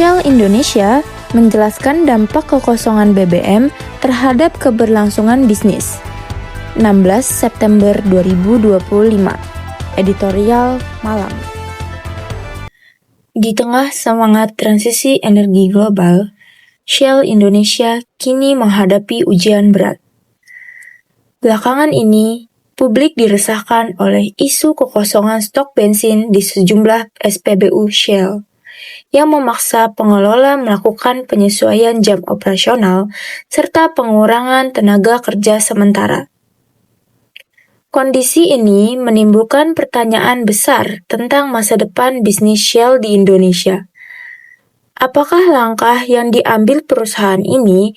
Shell Indonesia menjelaskan dampak kekosongan BBM terhadap keberlangsungan bisnis. 16 September 2025. Editorial Malam. Di tengah semangat transisi energi global, Shell Indonesia kini menghadapi ujian berat. Belakangan ini, publik diresahkan oleh isu kekosongan stok bensin di sejumlah SPBU Shell, yang memaksa pengelola melakukan penyesuaian jam operasional serta pengurangan tenaga kerja sementara. Kondisi ini menimbulkan pertanyaan besar tentang masa depan bisnis Shell di Indonesia. Apakah langkah yang diambil perusahaan ini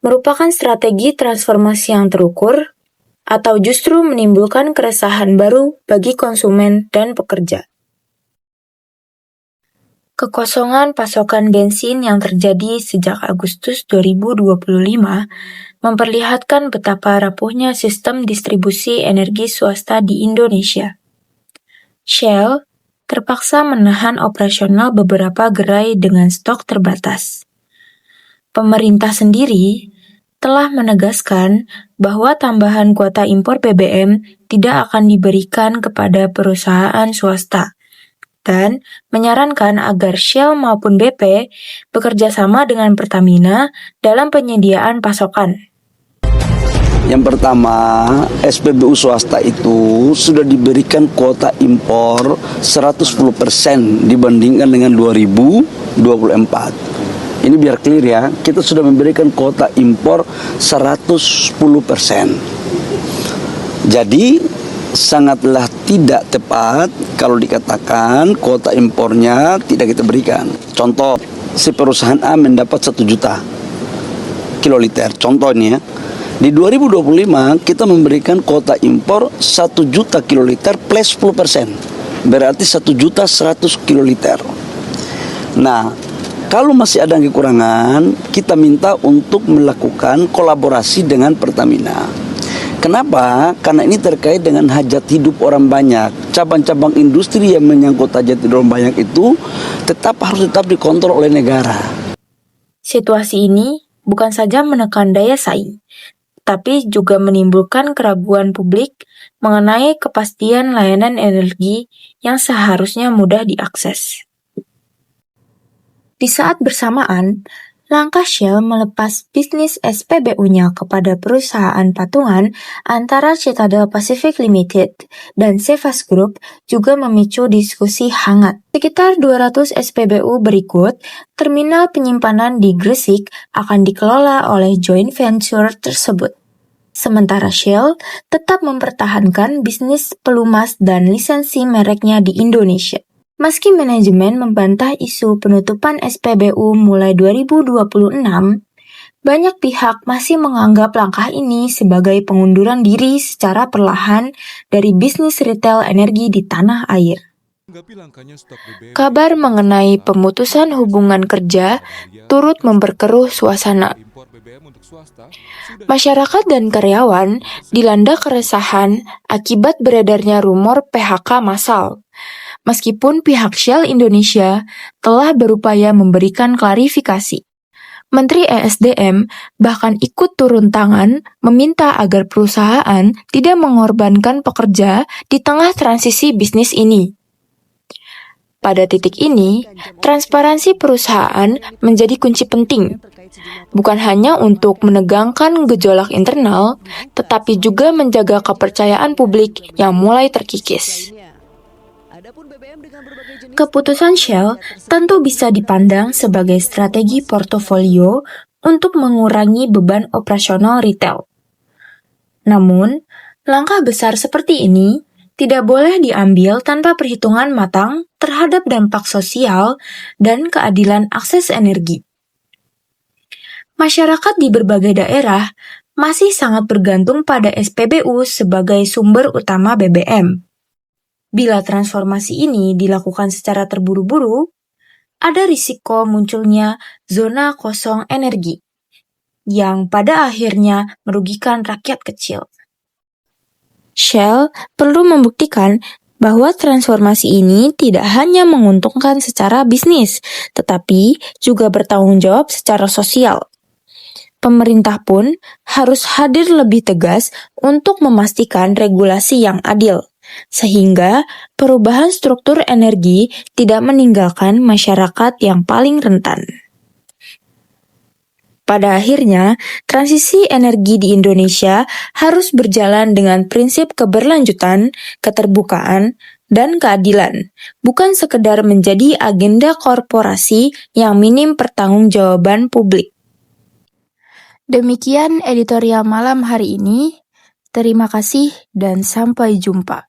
merupakan strategi transformasi yang terukur, atau justru menimbulkan keresahan baru bagi konsumen dan pekerja? Kekosongan pasokan bensin yang terjadi sejak Agustus 2025 memperlihatkan betapa rapuhnya sistem distribusi energi swasta di Indonesia. Shell terpaksa menahan operasional beberapa gerai dengan stok terbatas. Pemerintah sendiri telah menegaskan bahwa tambahan kuota impor BBM tidak akan diberikan kepada perusahaan swasta, dan menyarankan agar Shell maupun BP bekerja sama dengan Pertamina dalam penyediaan pasokan. Yang pertama, SPBU swasta itu sudah diberikan kuota impor 110% dibandingkan dengan 2024. Ini biar clear ya, kita sudah memberikan kuota impor 110%. Jadi, sangatlah tidak tepat kalau dikatakan kuota impornya tidak kita berikan. Contoh, si perusahaan A mendapat 1 juta kiloliter. Contoh ini ya, di 2025 kita memberikan kuota impor 1 juta kiloliter plus 10%. Berarti 1 juta 100 kiloliter. Nah, kalau masih ada kekurangan, kita minta untuk melakukan kolaborasi dengan Pertamina. Kenapa? Karena ini terkait dengan hajat hidup orang banyak. Cabang-cabang industri yang menyangkut hajat hidup orang banyak itu harus tetap dikontrol oleh negara. Situasi ini bukan saja menekan daya saing, tapi juga menimbulkan keraguan publik mengenai kepastian layanan energi yang seharusnya mudah diakses. Di saat bersamaan, langkah Shell melepas bisnis SPBU-nya kepada perusahaan patungan antara Citadel Pacific Limited dan Cevas Group juga memicu diskusi hangat. Sekitar 200 SPBU berikut, terminal penyimpanan di Gresik akan dikelola oleh joint venture tersebut. Sementara Shell tetap mempertahankan bisnis pelumas dan lisensi mereknya di Indonesia. Meski manajemen membantah isu penutupan SPBU mulai 2026, banyak pihak masih menganggap langkah ini sebagai pengunduran diri secara perlahan dari bisnis retail energi di tanah air. Kabar mengenai pemutusan hubungan kerja turut memperkeruh suasana. Masyarakat dan karyawan dilanda keresahan akibat beredarnya rumor PHK massal. Meskipun pihak Shell Indonesia telah berupaya memberikan klarifikasi. Menteri ESDM bahkan ikut turun tangan meminta agar perusahaan tidak mengorbankan pekerja di tengah transisi bisnis ini. Pada titik ini, transparansi perusahaan menjadi kunci penting, bukan hanya untuk menegangkan gejolak internal, tetapi juga menjaga kepercayaan publik yang mulai terkikis. Keputusan Shell tentu bisa dipandang sebagai strategi portofolio untuk mengurangi beban operasional retail. Namun, langkah besar seperti ini tidak boleh diambil tanpa perhitungan matang terhadap dampak sosial dan keadilan akses energi. Masyarakat di berbagai daerah masih sangat bergantung pada SPBU sebagai sumber utama BBM. Bila transformasi ini dilakukan secara terburu-buru, ada risiko munculnya zona kosong energi, yang pada akhirnya merugikan rakyat kecil. Shell perlu membuktikan bahwa transformasi ini tidak hanya menguntungkan secara bisnis, tetapi juga bertanggung jawab secara sosial. Pemerintah pun harus hadir lebih tegas untuk memastikan regulasi yang adil, sehingga perubahan struktur energi tidak meninggalkan masyarakat yang paling rentan. Pada akhirnya, transisi energi di Indonesia harus berjalan dengan prinsip keberlanjutan, keterbukaan, dan keadilan, bukan sekedar menjadi agenda korporasi yang minim pertanggungjawaban publik. Demikian editorial malam hari ini. Terima kasih dan sampai jumpa.